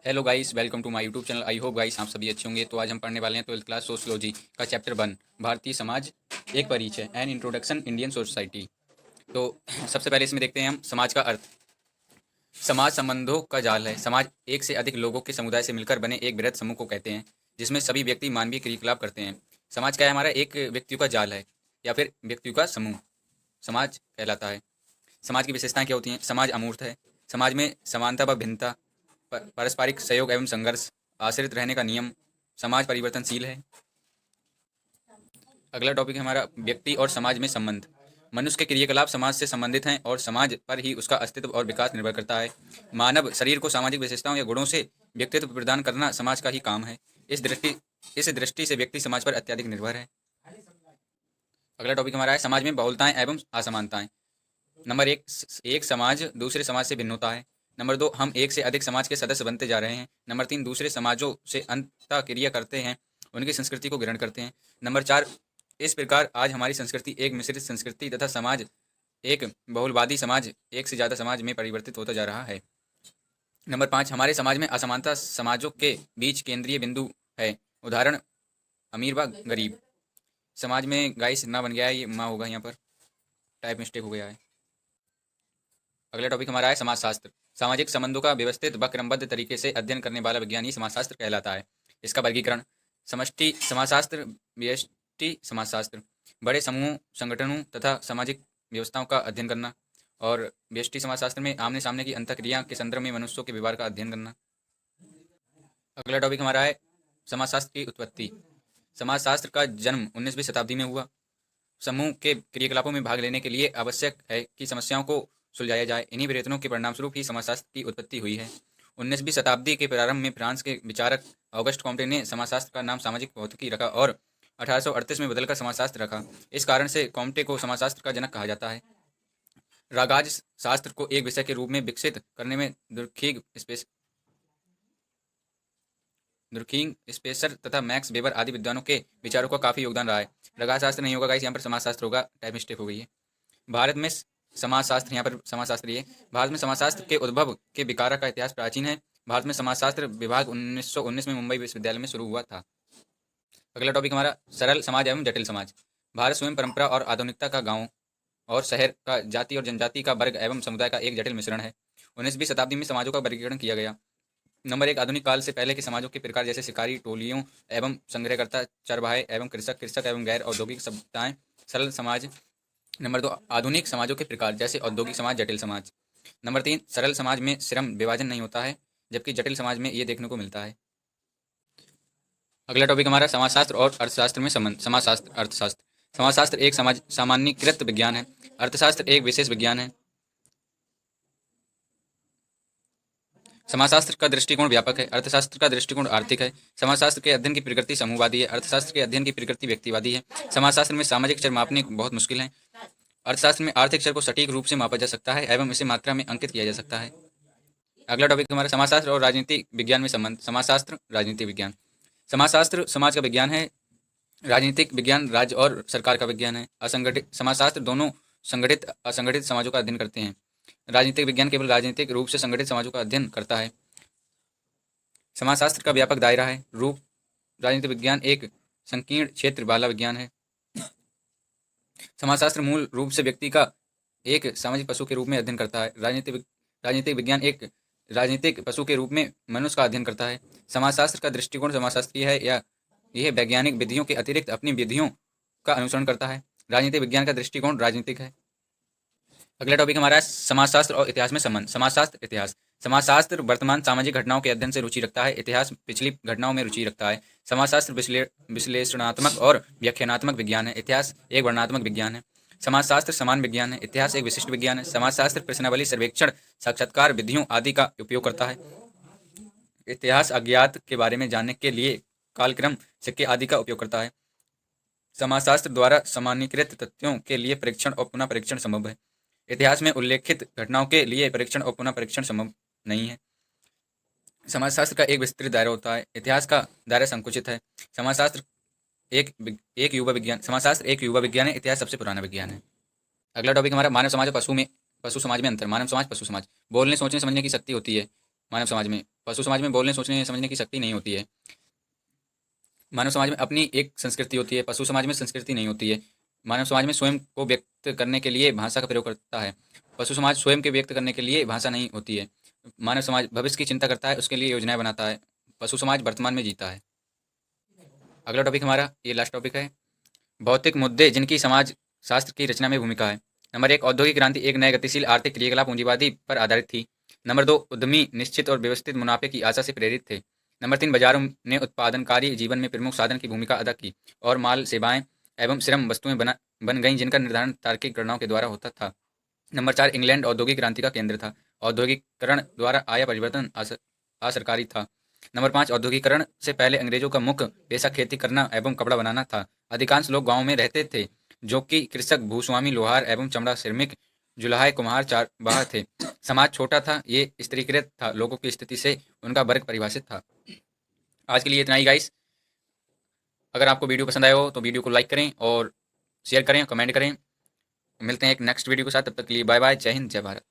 Hello guys, welcome to my YouTube channel. I hope guys आप सभी अच्छे होंगे। तो आज हम पढ़ने वाले हैं 12th क्लास सोशियोलॉजी का चैप्टर 1, भारतीय समाज, एक परिचय एंड इंट्रोडक्शन इंडियन सोसाइटी। तो सबसे पहले इसमें देखते हैं हम समाज का अर्थ। समाज संबंधों का जाल है। समाज एक से अधिक लोगों के समुदाय से मिलकर बने एक बृहद समूह को कहते हैं, जिसमें सभी व्यक्ति मानवीय क्रियाकलाप करते हैं। समाज क्या है? हमारा एक व्यक्तियों का जाल है या फिर व्यक्तियों का समूह समाज कहलाता है। समाज की विशेषताएं क्या होती हैं? समाज अमूर्त है। समाज में समानता व भिन्नता, पारस्परिक सहयोग एवं संघर्ष, आश्रित रहने का नियम, समाज परिवर्तनशील है। अगला टॉपिक है हमारा व्यक्ति और समाज में संबंध। मनुष्य के क्रियाकलाप समाज से संबंधित हैं और समाज पर ही उसका अस्तित्व और विकास निर्भर करता है। मानव शरीर को सामाजिक विशेषताओं या गुणों से व्यक्तित्व प्रदान करना समाज का ही काम है। इस दृष्टि से व्यक्ति समाज पर अत्यधिक निर्भर है। अगला टॉपिक हमारा है समाज में बहुलताएं एवं असमानताएं। नंबर एक, एक समाज दूसरे समाज से भिन्न होता है। नंबर दो, हम एक से अधिक समाज के सदस्य बनते जा रहे हैं। नंबर तीन, दूसरे समाजों से अंतःक्रिया करते हैं, उनकी संस्कृति को ग्रहण करते हैं। नंबर चार, इस प्रकार आज हमारी संस्कृति एक मिश्रित संस्कृति तथा समाज एक बहुलवादी समाज, एक से ज़्यादा समाज में परिवर्तित होता जा रहा है। नंबर पाँच, हमारे समाज में असमानता समाजों के बीच केंद्रीय बिंदु है। उदाहरण, अमीर व गरीब। समाज में गाइस ना बन गया है, ये माँ होगा यहाँ पर, टाइप मिस्टेक हो गया है। अगला टॉपिक हमारा है समाजशास्त्र। सामाजिक संबंधों का व्यवस्थित व क्रमबद्ध तरीके से अध्ययन करने वाला विज्ञान ही समाजशास्त्र कहलाता है। इसका वर्गीकरण: समष्टि समाजशास्त्र, व्यष्टि समाजशास्त्र, बड़े समूह, संगठनों तथा सामाजिक व्यवस्थाओं का अध्ययन करना। और व्यष्टि समाजशास्त्र में आमने सामने की अंतःक्रिया के संदर्भ में मनुष्यों के व्यवहार का अध्ययन करना। अगला टॉपिक हमारा है समाजशास्त्र की उत्पत्ति। समाजशास्त्र का जन्म 19वीं शताब्दी में हुआ। समूह के क्रियाकलापों में भाग लेने के लिए आवश्यक है कि समस्याओं को सुलझाया जाए। इन्हीं प्रयत्नों के परिणामस्वरूप ही समाजशास्त्र की उत्पत्ति हुई है। 19वीं शताब्दी के प्रारंभ में फ्रांस के विचारक ऑगस्ट कॉम्टे ने समाजशास्त्र का नाम सामाजिक भौतिकी रखा और 1838 में बदलकर समाजशास्त्र रखा। इस कारण से कॉम्टे को समाजशास्त्र का जनक कहा जाता है। रागाज शास्त्र को एक विषय के रूप में विकसित करने में दुर्खिंग, स्पेसर तथा मैक्स वेबर आदि विद्वानों के विचारों का काफी योगदान रहा है। रगाशास्त्र नहीं होगा गाइस, यहाँ पर समाजशास्त्र होगा, टाइप मिस्टेक हो गई है। भारत में समाजशास्त्र, यहाँ पर समाजशास्त्री है। भारत में समाजशास्त्र के उद्भव के विकारा का इतिहास प्राचीन है। भारत में समाजशास्त्र विभाग 1919 में मुंबई विश्वविद्यालय में शुरू हुआ था। अगला टॉपिक हमारा सरल समाज एवं जटिल समाज। भारत स्वयं परंपरा और आधुनिकता का गांव और शहर का, जाति और जनजाति का, वर्ग एवं समुदाय का एक जटिल मिश्रण है। 19वीं शताब्दी में समाजों का वर्गीकरण किया गया। नंबर एक, आधुनिक काल से पहले के समाजों के प्रकार जैसे शिकारी टोलियों एवं संग्रहकर्ता, चरवाहे एवं कृषक, कृषक एवं गैर औद्योगिक सभ्यताएं, सरल समाज। नंबर दो, आधुनिक समाजों के प्रकार जैसे औद्योगिक समाज, जटिल समाज। नंबर तीन, सरल समाज में श्रम विभाजन नहीं होता है, जबकि जटिल समाज में ये देखने को मिलता है। अगला टॉपिक हमारा समाजशास्त्र और अर्थशास्त्र में संबंध। समाजशास्त्र, अर्थशास्त्र। समाजशास्त्र एक समाज सामान्यीकृत विज्ञान है। अर्थशास्त्र एक विशेष विज्ञान है। समाजशास्त्र का दृष्टिकोण व्यापक है, अर्थशास्त्र का दृष्टिकोण आर्थिक है। समाजशास्त्र के अध्ययन की प्रकृति समूहवादी है, अर्थशास्त्र के अध्ययन की प्रकृति व्यक्तिवादी है। समाजशास्त्र में सामाजिक चर मापने बहुत मुश्किल है। अर्थशास्त्र में आर्थिक चर को सटीक रूप से मापा जा सकता है एवं इसे मात्रा में अंकित किया जा सकता है। अगला टॉपिक हमारा समाजशास्त्र और राजनीतिक विज्ञान में संबंध। समाजशास्त्र, राजनीतिक विज्ञान। समाजशास्त्र समाज का विज्ञान है, राजनीतिक विज्ञान राज्य और सरकार का विज्ञान है। असंगठित समाजशास्त्र दोनों संगठित असंगठित समाजों का अध्ययन करते हैं। राजनीतिक विज्ञान केवल राजनीतिक रूप से संगठित समाजों का अध्ययन करता है। समाजशास्त्र का व्यापक दायरा है, रूप। राजनीतिक विज्ञान एक संकीर्ण क्षेत्र वाला विज्ञान है। समाजशास्त्र मूल रूप से व्यक्ति का एक सामाजिक पशु के रूप में अध्ययन करता है। राजनीतिक विज्ञान एक राजनीतिक पशु के रूप में मनुष्य का अध्ययन करता है। समाजशास्त्र का दृष्टिकोण समाजशास्त्रीय है या यह वैज्ञानिक विधियों के अतिरिक्त अपनी विधियों का अनुसरण करता है। राजनीतिक विज्ञान का दृष्टिकोण राजनीतिक है। अगला टॉपिक हमारा है समाजशास्त्र और इतिहास में संबंध। समाजशास्त्र, इतिहास। समाजशास्त्र वर्तमान सामाजिक घटनाओं के अध्ययन से रुचि रखता है, इतिहास पिछली घटनाओं में रुचि रखता है। समाजशास्त्र विश्लेषणात्मक और व्याख्यानात्मक विज्ञान है, इतिहास एक वर्णनात्मक विज्ञान है। समाजशास्त्र समान विज्ञान है, इतिहास एक विशिष्ट विज्ञान है। समाजशास्त्र प्रश्नावली, सर्वेक्षण, साक्षात्कार विधियों आदि का उपयोग करता है। इतिहास अज्ञात के बारे में जानने के लिए कालक्रम, सिक्के आदि का उपयोग करता है। समाजशास्त्र द्वारा सामान्यीकृत तथ्यों के लिए परीक्षण और पुनः परीक्षण संभव है। इतिहास में उल्लेखित घटनाओं के लिए परीक्षण और पुनः परीक्षण संभव नहीं है। समाजशास्त्र का एक विस्तृत दायरा होता है, इतिहास का दायरा संकुचित है। समाजशास्त्र एक युवा विज्ञान समाजशास्त्र एक युवा विज्ञान है, इतिहास सबसे पुराना विज्ञान है। अगला टॉपिक हमारा मानव समाज और पशु समाज में अंतर। मानव समाज, पशु समाज। बोलने, सोचने, समझने की शक्ति होती है मानव समाज में पशु समाज में बोलने सोचने समझने की शक्ति नहीं होती है। मानव समाज में अपनी एक संस्कृति होती है, पशु समाज में संस्कृति नहीं होती है। मानव समाज में स्वयं को व्यक्त करने के लिए भाषा का प्रयोग करता है, पशु समाज स्वयं के व्यक्त करने के लिए भाषा नहीं होती है। मानव समाज भविष्य की चिंता करता है, उसके लिए योजनाएं बनाता है। पशु समाज वर्तमान में जीता है। अगला टॉपिक हमारा ये लास्ट टॉपिक है, भौतिक मुद्दे जिनकी समाज शास्त्र की रचना में भूमिका है। नंबर 1, औद्योगिक क्रांति एक नए गतिशील आर्थिक क्रियाकलाप पूंजीवादी पर आधारित थी। नंबर 2, उद्यमी निश्चित और व्यवस्थित मुनाफे की आशा से प्रेरित थे। नंबर 3, बाजारों ने उत्पादनकारी जीवन में प्रमुख साधन की भूमिका अदा की और माल सेवाएं एवं श्रम वस्तुएं बन गईं जिनका निर्धारण तार्किक गणनाओं के द्वारा होता था। नंबर 4, इंग्लैंड औद्योगिक क्रांति का केंद्र था। औद्योगिकरण द्वारा आया परिवर्तन असरकारी था। नंबर 5, औद्योगिकरण से पहले अंग्रेजों का मुख्य पेशा खेती करना एवं कपड़ा बनाना था। अधिकांश लोग गांव में रहते थे, जो कि कृषक, भूस्वामी, लोहार एवं चमड़ा श्रमिक, जुलाहे, कुम्हार, चारवाह थे। समाज छोटा था, ये स्त्रीकृत था, लोगों की स्थिति से उनका वर्ग परिभाषित था। आज के लिए इतना ही गाइस। अगर आपको वीडियो पसंद आया हो तो वीडियो को लाइक करें और शेयर करें, कमेंट करें। मिलते हैं एक नेक्स्ट वीडियो के साथ, तब तक के लिए बाय बाय, जय हिंद, जय भारत।